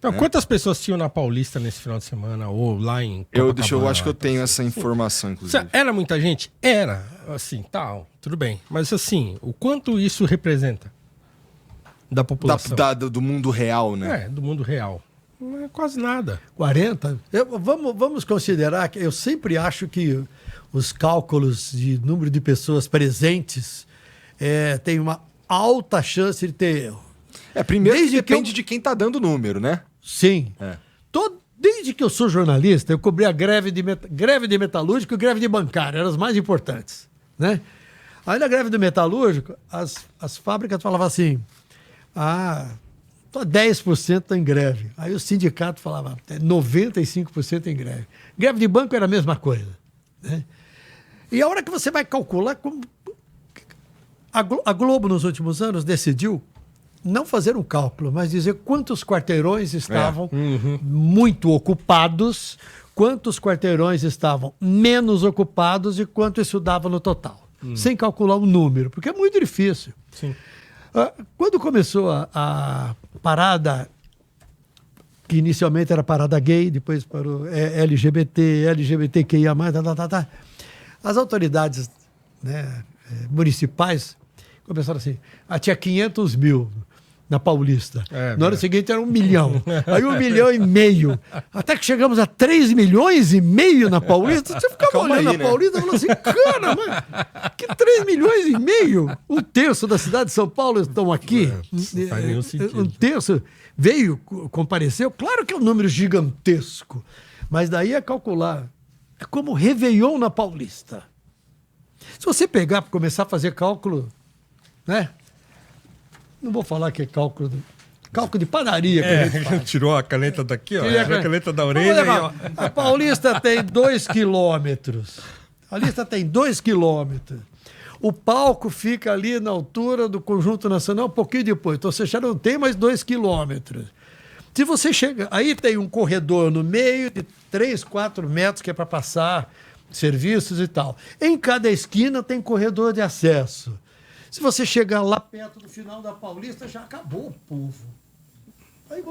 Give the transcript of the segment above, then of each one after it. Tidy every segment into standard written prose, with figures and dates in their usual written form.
Então, quantas pessoas tinham na Paulista nesse final de semana? Ou lá em Eu acho que eu tenho essa informação, inclusive. Era muita gente? Era. Assim, tal, tudo bem. Mas assim, o quanto isso representa da população? Do mundo real, né? Do mundo real. Não é quase nada. 40? Vamos considerar que eu sempre acho que os cálculos de número de pessoas presentes têm uma alta chance de ter erro. Primeiro depende de quem tá dando o número, né? Sim. Desde que eu sou jornalista, eu cobri a greve de metalúrgico e greve de bancário, eram as mais importantes, né? Aí na greve do metalúrgico, as fábricas falavam assim, 10% está em greve. Aí o sindicato falava, 95% em greve. Greve de banco era a mesma coisa, né? E a hora que você vai calcular, a Globo nos últimos anos decidiu não fazer um cálculo, mas dizer quantos quarteirões estavam muito ocupados, quantos quarteirões estavam menos ocupados e quanto isso dava no total. Sem calcular um número, porque é muito difícil. Sim. Quando começou a parada, que inicialmente era parada gay, depois parou LGBT, LGBTQIA+, as autoridades, né, municipais começaram assim, tinha 500 mil na Paulista. No ano seguinte era 1 milhão. Aí 1,5 milhão. Até que chegamos a 3,5 milhões na Paulista. Você ficava olhando a Paulista e falando assim, cara, mas que 3,5 milhões? Um terço da cidade de São Paulo estão aqui. Não faz nenhum sentido. Um terço veio, compareceu. Claro que é um número gigantesco. Mas daí é calcular. É como Réveillon na Paulista. Se você pegar para começar a fazer cálculo, né? Não vou falar que é cálculo de padaria. Que a gente faz. Tirou a caneta daqui, ó. Tirou a caneta da orelha. A Paulista tem 2 quilômetros. A Paulista tem 2 quilômetros. O palco fica ali na altura do Conjunto Nacional um pouquinho depois. Então você já não tem mais 2 quilômetros. Se você chega... Aí tem um corredor no meio de 3, 4 metros que é para passar serviços e tal. Em cada esquina tem corredor de acesso. Se você chegar lá perto do final da Paulista, já acabou o povo. Aí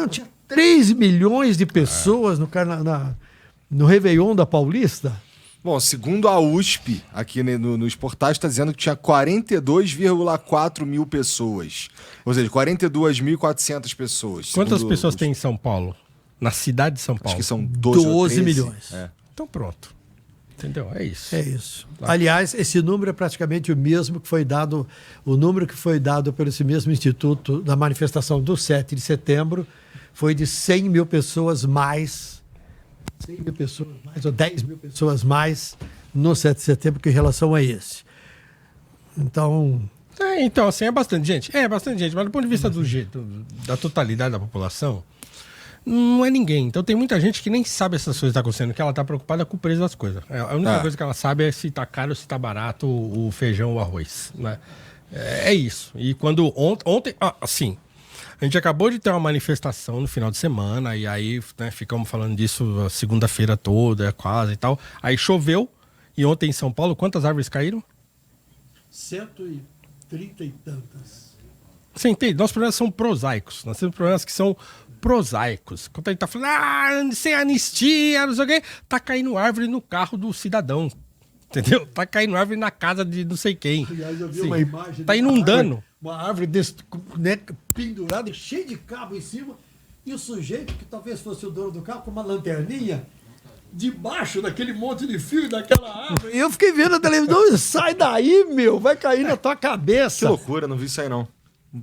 tinha 3 milhões de pessoas no Réveillon da Paulista. Bom, segundo a USP, aqui nos portais, está dizendo que tinha 42,4 mil pessoas. Ou seja, 42.400 pessoas. Quantas pessoas tem em São Paulo? Na cidade de São Paulo? Acho que são 12 milhões. Então pronto. Entendeu? É isso. É isso. Aliás, esse número é praticamente o mesmo que foi dado, o número que foi dado por esse mesmo instituto na manifestação do 7 de setembro foi de 100 mil pessoas mais, 100 mil pessoas mais ou 10 mil pessoas mais no 7 de setembro que em relação a esse. Então... Então, assim, é bastante gente. É bastante gente, mas do ponto de vista da totalidade da população, não é ninguém. Então tem muita gente que nem sabe essas coisas que estão acontecendo, que ela está preocupada com o preço das coisas. A única coisa que ela sabe é se está caro ou se está barato o feijão ou o arroz. Né? É isso. E quando ontem, assim, a gente acabou de ter uma manifestação no final de semana, e aí, né, ficamos falando disso a segunda-feira toda, quase e tal. Aí choveu, e ontem em São Paulo, quantas árvores caíram? 130 e tantas. Você entende? Nossos problemas são prosaicos. Nós temos problemas que são prosaicos. Quando a gente tá falando, sem anistia, não sei o quê, tá caindo árvore no carro do cidadão. Entendeu? Tá caindo árvore na casa de não sei quem. Aliás, eu vi uma imagem. Tá inundando. Uma árvore desse, né, pendurada, cheia de cabo em cima, e o sujeito, que talvez fosse o dono do carro, com uma lanterninha, debaixo daquele monte de fio e daquela árvore. E eu fiquei vendo a televisão, sai daí, meu, vai cair na tua cabeça. Que loucura, não vi isso aí não.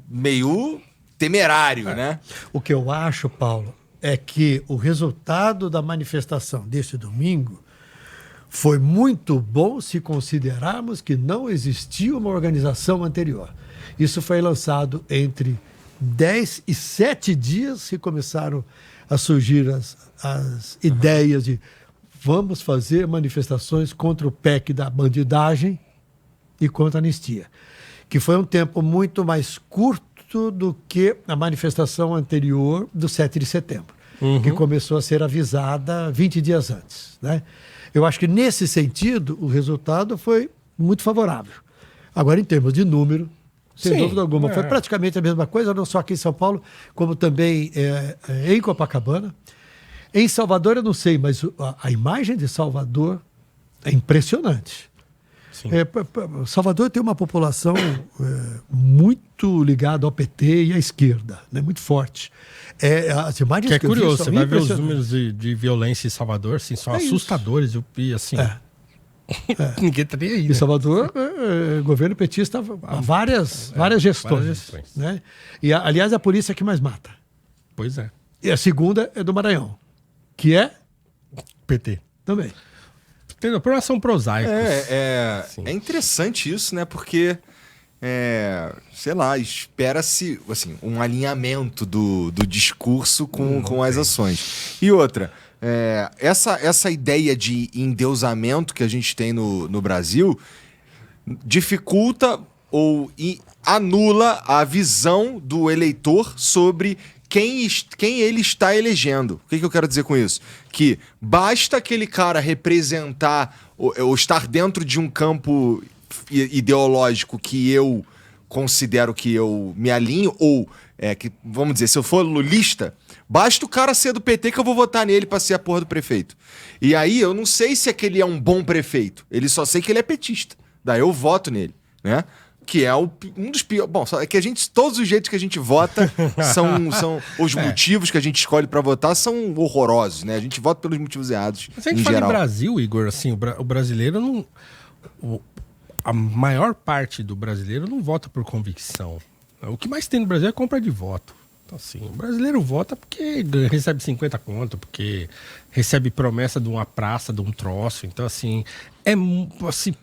Meio temerário, né? O que eu acho, Paulo, é que o resultado da manifestação deste domingo foi muito bom se considerarmos que não existia uma organização anterior. Isso foi lançado entre 10 e 7 dias que começaram a surgir as ideias de vamos fazer manifestações contra o PEC da bandidagem e contra a anistia, que foi um tempo muito mais curto do que a manifestação anterior do 7 de setembro, que começou a ser avisada 20 dias antes, né? Eu acho que, nesse sentido, o resultado foi muito favorável. Agora, em termos de número, sem Sim, dúvida alguma. é. Foi praticamente a mesma coisa, não só aqui em São Paulo, como também em Copacabana. Em Salvador, eu não sei, mas a imagem de Salvador é impressionante. Sim. Salvador tem uma população muito ligada ao PT e à esquerda, né? Muito forte. As imagens Que é que eu vi curioso, são você vai ver os impressionantes. números de violência em Salvador, assim, são isso. assustadores. E assim, ninguém tá nem aí. Em Né? Salvador, governo petista há várias gestões. várias gestões. Né? E, aliás, é a polícia que mais mata. Pois é. E a segunda é do Maranhão, que é PT. também. Entendeu? Por ação prosaicos. É Sim. interessante isso, né? Porque, sei lá, espera-se assim, um alinhamento do discurso com as ações. E outra, essa ideia de endeusamento que a gente tem no Brasil dificulta ou anula a visão do eleitor sobre quem ele está elegendo. O que eu quero dizer com isso? Que basta aquele cara representar ou estar dentro de um campo ideológico que eu considero que eu me alinho, ou, vamos dizer, se eu for lulista, basta o cara ser do PT que eu vou votar nele pra ser a porra do prefeito. E aí eu não sei se aquele é um bom prefeito, ele só sei que ele é petista. Daí eu voto nele, né? Que é um dos piores. Bom, é que todos os jeitos que a gente vota são os motivos que a gente escolhe pra votar são horrorosos, né? A gente vota pelos motivos errados. Mas a gente fala em Brasil, Igor, assim, o brasileiro não. A maior parte do brasileiro não vota por convicção. O que mais tem no Brasil é compra de voto. Então, assim, o brasileiro vota porque recebe 50 conto, porque recebe promessa de uma praça, de um troço. Então, assim,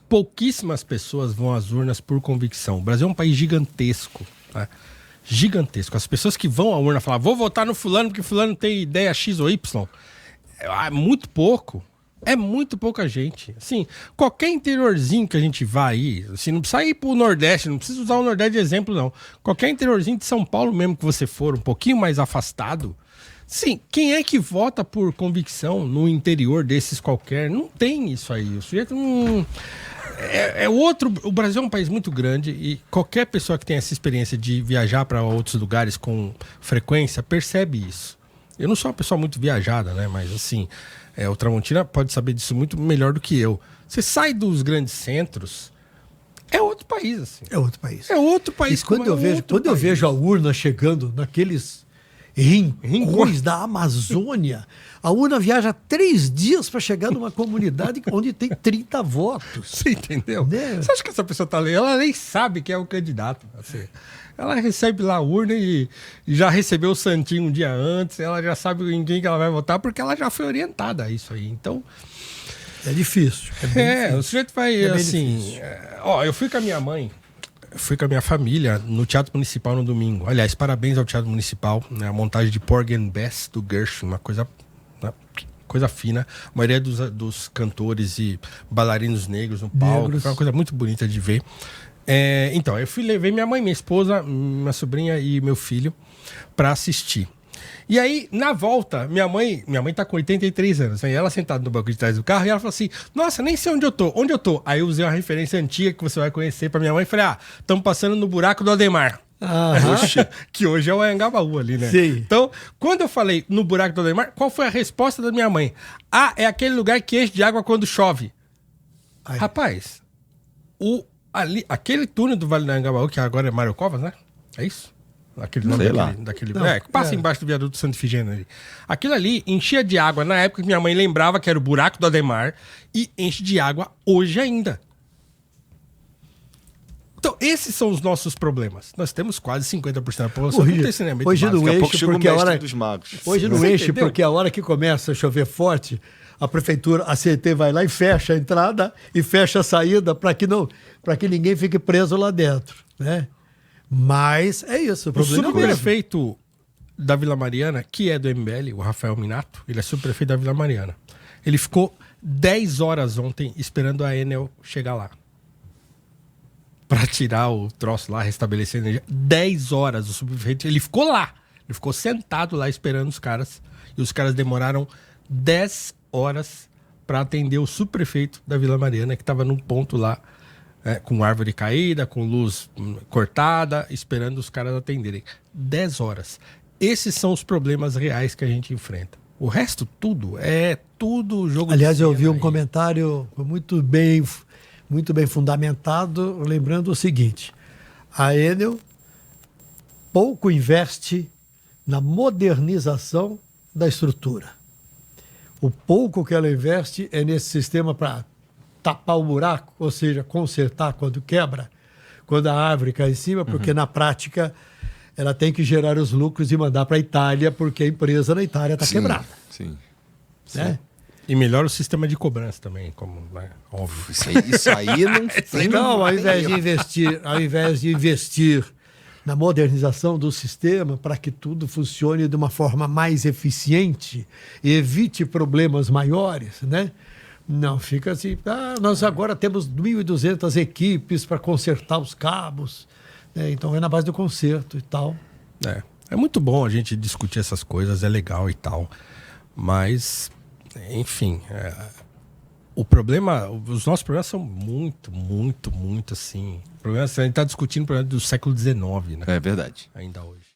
pouquíssimas pessoas vão às urnas por convicção. O Brasil é um país gigantesco, né? Gigantesco. As pessoas que vão à urna falar, vou votar no fulano porque fulano tem ideia X ou Y, é muito pouco. É muito pouca gente. Assim, qualquer interiorzinho que a gente vá aí, assim, não precisa ir pro Nordeste, não precisa usar o Nordeste de exemplo, não. Qualquer interiorzinho de São Paulo mesmo que você for, um pouquinho mais afastado, sim, quem é que vota por convicção no interior desses qualquer? Não tem isso aí. O sujeito não... O Brasil é um país muito grande e qualquer pessoa que tenha essa experiência de viajar para outros lugares com frequência percebe isso. Eu não sou uma pessoa muito viajada, né? Mas assim... o Tramontina pode saber disso muito melhor do que eu. Você sai dos grandes centros, é outro país, assim. É outro país. É outro país. E quando eu vejo a urna chegando naqueles rincões da Amazônia, a urna viaja 3 dias para chegar numa comunidade onde tem 30 votos. Você entendeu? Né? Você acha que essa pessoa tá lendo? Ela nem sabe quem é o candidato. Assim. Ela recebe lá a urna e já recebeu o santinho um dia antes, ela já sabe em quem que ela vai votar, porque ela já foi orientada a isso aí. Então... É difícil. É bem difícil. O sujeito vai, assim... eu fui com a minha mãe, fui com a minha família no Teatro Municipal no domingo. Aliás, parabéns ao Teatro Municipal, né? A montagem de Porgy and Bess do Gershwin, uma coisa... né? Coisa fina. A maioria dos cantores e bailarinos negros no palco. Foi uma coisa muito bonita de ver. Então, eu levei minha mãe, minha esposa, minha sobrinha e meu filho pra assistir. E aí, na volta, minha mãe tá com 83 anos, aí ela sentada no banco de trás do carro e ela falou assim, nossa, nem sei onde eu tô. Aí eu usei uma referência antiga que você vai conhecer pra minha mãe e falei, estamos passando no buraco do Ademar. Que hoje é o Anhangabaú ali, né? Sim. Então, quando eu falei no buraco do Ademar, qual foi a resposta da minha mãe? É aquele lugar que enche de água quando chove. Ai. Rapaz, aquele túnel do Vale do Anhangabaú, que agora é Mário Covas, né? É isso? Aquele nome daquele que passa embaixo do viaduto Santa Ifigênia ali. Aquilo ali enchia de água na época que minha mãe lembrava que era o buraco do Ademar e enche de água hoje ainda. Então, esses são os nossos problemas. Nós temos quase 50% da população que não tem saneamento hoje básico. não Daqui a pouco enche chega o porque a mestre hora... dos magos. Hoje não Você enche entendeu? porque a hora que começa a chover forte, a prefeitura, a CET vai lá e fecha a entrada e fecha a saída para que ninguém fique preso lá dentro, né? Mas é isso. O O problema é mesmo. subprefeito da Vila Mariana, que é do MBL, o Rafael Minato, ele é subprefeito da Vila Mariana. Ele ficou 10 horas ontem esperando a Enel chegar lá. Pra tirar o troço lá, restabelecer a energia. 10 horas o subprefeito, ele ficou lá. Ele ficou sentado lá esperando os caras. E os caras demoraram 10 horas para atender o subprefeito da Vila Mariana, que estava num ponto lá com árvore caída, com luz cortada, esperando os caras atenderem. 10 horas. Esses são os problemas reais que a gente enfrenta. O resto, tudo, é tudo jogo Aliás, de eu vi um aí. comentário muito bem fundamentado, lembrando o seguinte: a Enel pouco investe na modernização da estrutura. O pouco que ela investe é nesse sistema para tapar o buraco, ou seja, consertar quando quebra, quando a árvore cai em cima, porque na prática ela tem que gerar os lucros e mandar para a Itália, porque a empresa na Itália está quebrada. Sim. Né? E melhora o sistema de cobrança também, como, né, óbvio. Isso aí não tem. Então, ao invés de investir na modernização do sistema para que tudo funcione de uma forma mais eficiente e evite problemas maiores, né? Não, fica assim, nós agora temos 1.200 equipes para consertar os cabos, né? Então é na base do conserto e tal. É muito bom a gente discutir essas coisas, é legal e tal, mas, enfim, o problema, os nossos problemas são muito assim, a gente está discutindo o problema do século XIX, né? É verdade. Ainda hoje.